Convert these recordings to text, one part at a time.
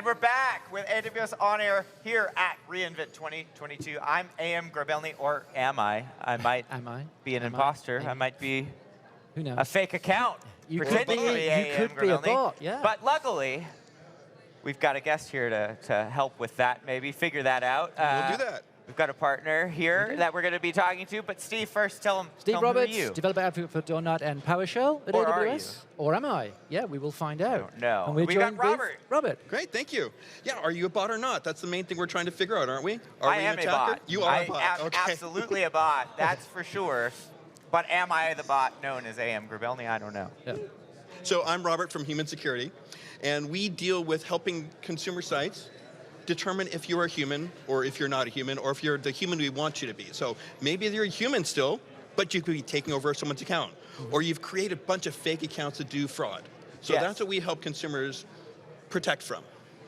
And we're back with AWS On Air here at reInvent 2022. I'm AM Grabelny, or am I? I might be an imposter. I might be Who knows? a fake account. You pretending to be AM could be a Grabelny. bot, yeah. But luckily, we've got a guest here to help with that, maybe figure that out. We'll do that. We've got a partner here that we're going to be talking to. But Steve, first tell him Steve who Roberts, are you? developer advocate for .NET and PowerShell at Or AWS. are you? Or am I? Yeah, we will find out. I don't know. And we're We got joined with Robert. Robert. Great, thank you. Yeah, are you a bot or not? That's the main thing we're trying to figure out, aren't we? Are I we am an a attacker? bot. You are a bot. Okay. Absolutely a bot. That's for sure. But am I the bot known as AM Grabelny? I don't know. Yeah. So I'm Robert from Human Security, and we deal with helping consumer sites determine if you're a human or if you're not a human or if you're the human we want you to be. So maybe you're a human still, but you could be taking over someone's account. Or you've created a bunch of fake accounts to do fraud. So that's what we help consumers protect from,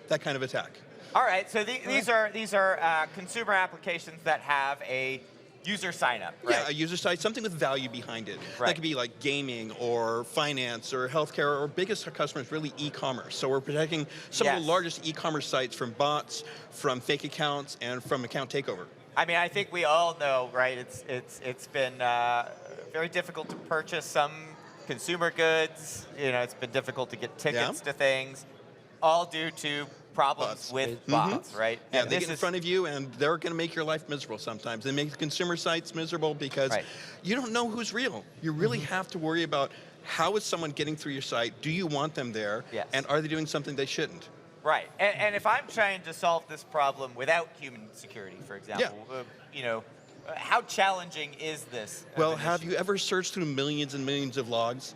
that kind of attack. All right, so these are consumer applications that have a user sign up, right? Yeah, a user site, something with value behind it. Right. That could be like gaming or finance or healthcare. Our biggest customer is really e-commerce. So we're protecting some of the largest e-commerce sites from bots, from fake accounts, and from account takeover. I mean, I think we all know, right? It's been very difficult to purchase some consumer goods. You know, it's been difficult to get tickets to things, all due to problems with bots, right? Yeah, and they get in front of you and they're going to make your life miserable sometimes. They make the consumer sites miserable because you don't know who's real. You really have to worry about how is someone getting through your site, do you want them there, and are they doing something they shouldn't? Right, and if I'm trying to solve this problem without human security, for example, you know, how challenging is this? Well, have you ever searched through millions and millions of logs?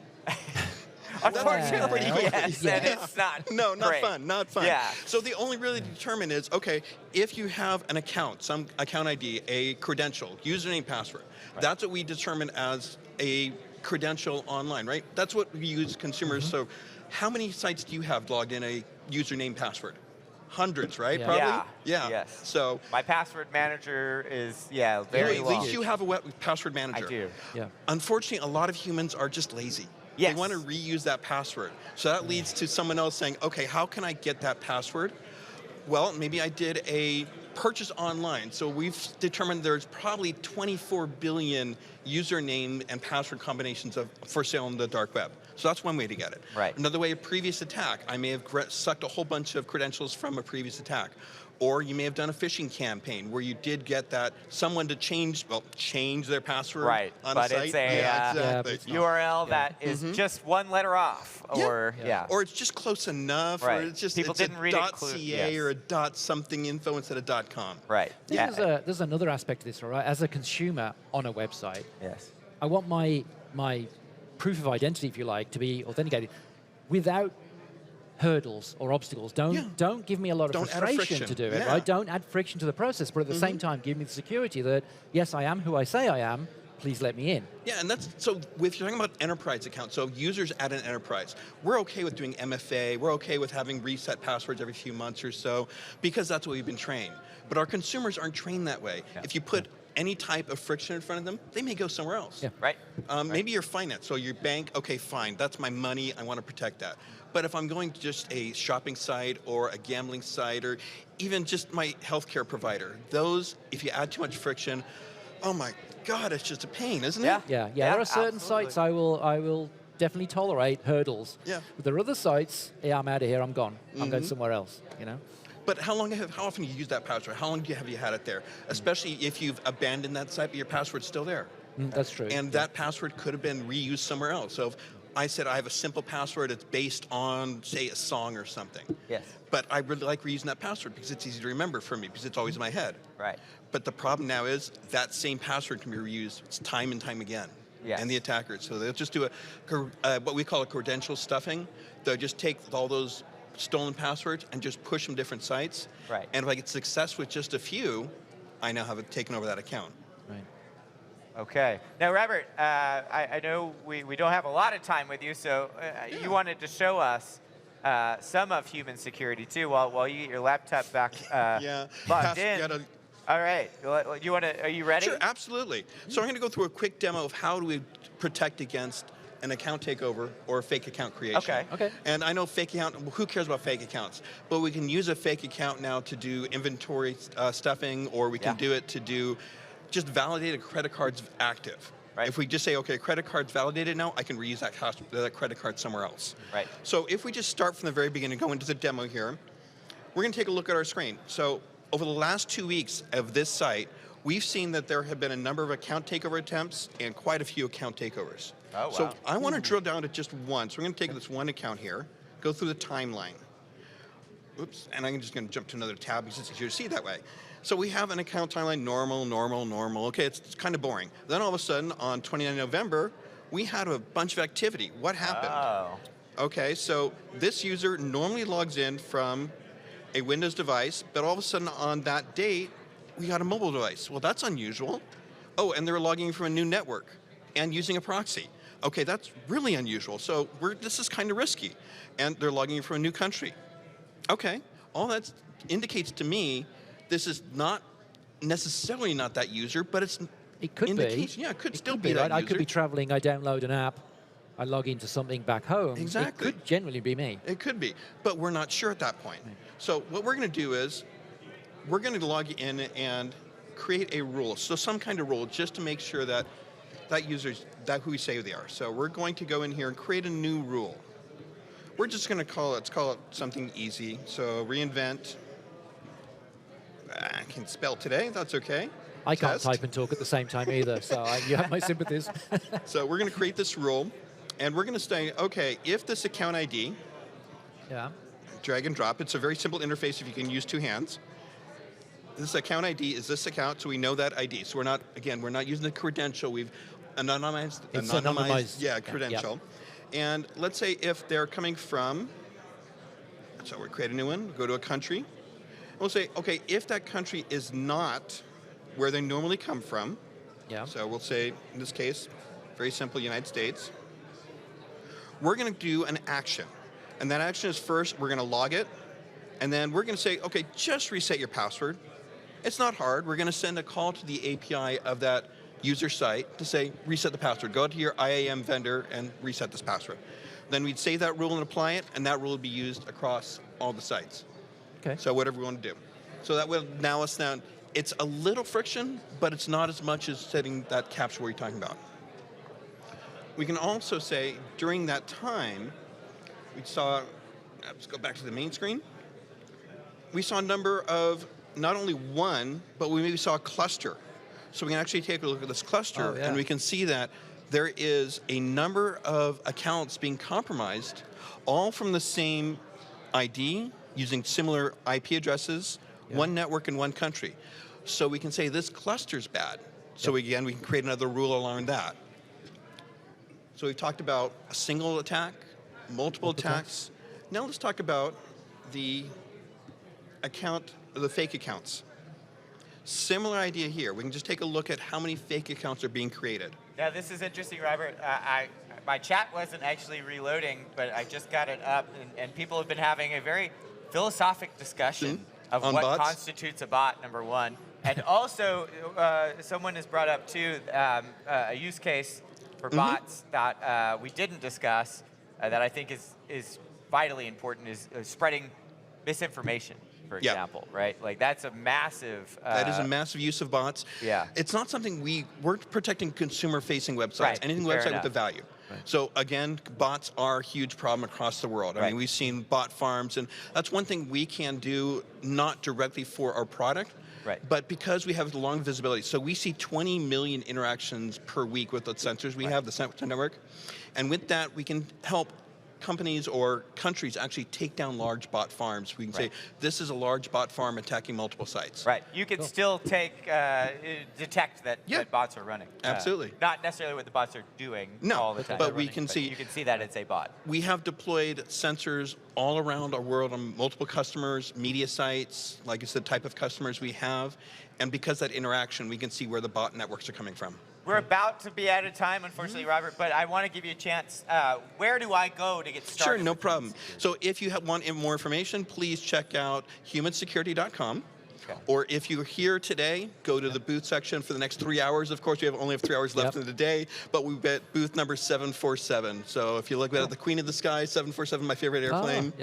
Unfortunately, yes, and it's not not fun, not fun. Yeah. So the only really to determine is, okay, if you have an account, some account ID, a credential, username, password, that's what we determine as a credential online, right? That's what we use consumers. So how many sites do you have logged in a username, password? Hundreds, right? Probably? Yeah. Yes. So my password manager is, very long. At least you have a web password manager. I do. Yeah. Unfortunately, a lot of humans are just lazy. Yes. They want to reuse that password. So that leads to someone else saying, okay, how can I get that password? Well, maybe I did a purchase online. So we've determined there's probably 24 billion username and password combinations for sale on the dark web. So that's one way to get it. Right. Another way, a previous attack. I may have sucked a whole bunch of credentials from a previous attack. Or you may have done a phishing campaign where you did get someone to change their password on a site. It's a URL that is just one letter off, or or it's just close enough, or it's just people didn't read it. .ca or a .something info instead of .com. Right. There's another aspect of this, all right? As a consumer on a website, I want my proof of identity, if you like, to be authenticated without hurdles or obstacles. Don't give me a lot of frustration to do it, right? Don't add friction to the process, but at the same time, give me the security that, yes, I am who I say I am, please let me in. Yeah, and that's, so if you're talking about enterprise accounts, so users at an enterprise, we're okay with doing MFA, we're okay with having reset passwords every few months or so, because that's what we've been trained. But our consumers aren't trained that way. If you put any type of friction in front of them, they may go somewhere else. Maybe your finance, so your bank, okay, fine, that's my money, I want to protect that. But if I'm going to just a shopping site or a gambling site or even just my healthcare provider, those, if you add too much friction, oh my God, it's just a pain, isn't it? Yeah. There are certain sites I will definitely tolerate hurdles. But there are other sites, I'm out of here, I'm gone. I'm going somewhere else, you know? But how often do you use that password? How long have you had it there? Especially if you've abandoned that site, but your password's still there. That's true. And that password could have been reused somewhere else. So if I said I have a simple password, it's based on, say, a song or something. But I really like reusing that password because it's easy to remember for me because it's always in my head. But the problem now is that same password can be reused time and time again. And the attackers. So they'll just do what we call a credential stuffing. They'll just take all those stolen passwords and just push them different sites. And if I get success with just a few, I now have taken over that account. Okay. Now, Robert, I know we don't have a lot of time with you, so you wanted to show us some of human security too, while you get your laptop back plugged in. All right. Are you ready? Sure, absolutely. So I'm going to go through a quick demo of how do we protect against an account takeover or a fake account creation. Okay. And I know fake account, who cares about fake accounts? But we can use a fake account now to do inventory stuffing, or we can do it to do just validate a credit card's active. Right. If we just say, okay, credit card's validated now, I can reuse that credit card somewhere else. Right. So if we just start from the very beginning, go into the demo here, we're going to take a look at our screen. So over the last 2 weeks of this site, we've seen that there have been a number of account takeover attempts and quite a few account takeovers. Oh, wow. So I want to drill down to just one. So we're going to take this one account here, go through the timeline. Oops, and I'm just going to jump to another tab because it's easier to see that way. So we have an account timeline, normal, normal, normal. Okay, it's kind of boring. Then all of a sudden, on 29 November, we had a bunch of activity. What happened? Oh. Okay, so this user normally logs in from a Windows device, but all of a sudden on that date, we got a mobile device. Well, that's unusual. Oh, and they're logging in from a new network and using a proxy. Okay, that's really unusual. So this is kind of risky. And they're logging in from a new country. Okay, all that indicates to me this is not necessarily not that user, but It could be. Yeah, it could still be that right? I user. could be traveling, I download an app, I log into something back home. Exactly. It could generally be me. It could be, but we're not sure at that point. So what we're going to do is we're going to log in and create a rule, so some kind of rule, just to make sure that user's who we say they are. So we're going to go in here and create a new rule. We're just going to call it something easy. So reinvent. I can spell today. That's okay. I can't Test. type and talk at the same time either, so you have my sympathies. So we're going to create this rule, and we're going to say, okay, if this account ID, Yeah. drag and drop. It's a very simple interface if you can use two hands. This account ID is this account, so we know that ID. So we're not using the credential. We've anonymized. It's anonymized. Yeah, credential. And let's say if they're coming from, so we create a new one, go to a country. We'll say, okay, if that country is not where they normally come from, so we'll say, in this case, very simple, United States, we're going to do an action. And that action is first, we're going to log it, and then we're going to say, okay, just reset your password. It's not hard. We're going to send a call to the API of that user site to say, reset the password. Go to your IAM vendor and reset this password. Then we'd save that rule and apply it, and that rule would be used across all the sites. Okay. So whatever we want to do. So that will now us down. It's a little friction, but it's not as much as setting that capture where you're talking about. We can also say, during that time, we saw, let's go back to the main screen. We saw a number of, not only one, but we maybe saw a cluster. So we can actually take a look at this cluster, and we can see that there is a number of accounts being compromised, all from the same ID, using similar IP addresses, one network in one country. So we can say this cluster's bad. So again, we can create another rule along that. So we've talked about a single attack, multiple attacks. Now let's talk about the fake accounts. Similar idea here. We can just take a look at how many fake accounts are being created. Yeah, this is interesting, Robert. My chat wasn't actually reloading, but I just got it up, and people have been having a very philosophic discussion of on what bots? constitutes a bot, number one. And also, someone has brought up, too, a use case for bots that we didn't discuss that I think is vitally important, is spreading misinformation, for example, right? Like, that's a massive... that is a massive use of bots. Yeah. It's not something we're protecting consumer-facing websites, Right. anything Fair website enough. with a value. Right. So again, bots are a huge problem across the world. I Right. mean, we've seen bot farms, and that's one thing we can do, not directly for our product, but because we have long visibility. So we see 20 million interactions per week with the sensors we have, the sensor network. And with that, we can help companies or countries actually take down large bot farms. We can say, this is a large bot farm attacking multiple sites. Right. You can still detect that bots are running. Absolutely. Not necessarily what the bots are doing all the time. but we can see... You can see that it's a bot. We have deployed sensors all around our world on multiple customers, media sites, like I said, type of customers we have. And because of that interaction, we can see where the bot networks are coming from. We're about to be out of time, unfortunately, Robert, but I want to give you a chance. Where do I go to get started? Sure, no problem. So if you want more information, please check out humansecurity.com. Or if you're here today, go to the booth section for the next 3 hours. Of course, we only have 3 hours left in the day, but we've got booth number 747. So if you look at the Queen of the Sky, 747, my favorite airplane.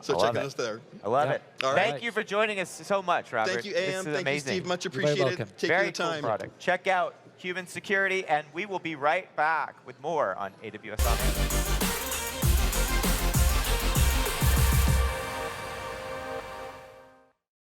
So check us there. I love it. All Thank right. you for joining us so much, Robert. Thank you, AM. Thank you, Steve. Much You're very appreciated. welcome. Take Very your time. cool product. Check out Human Security, and we will be right back with more on AWS On Air.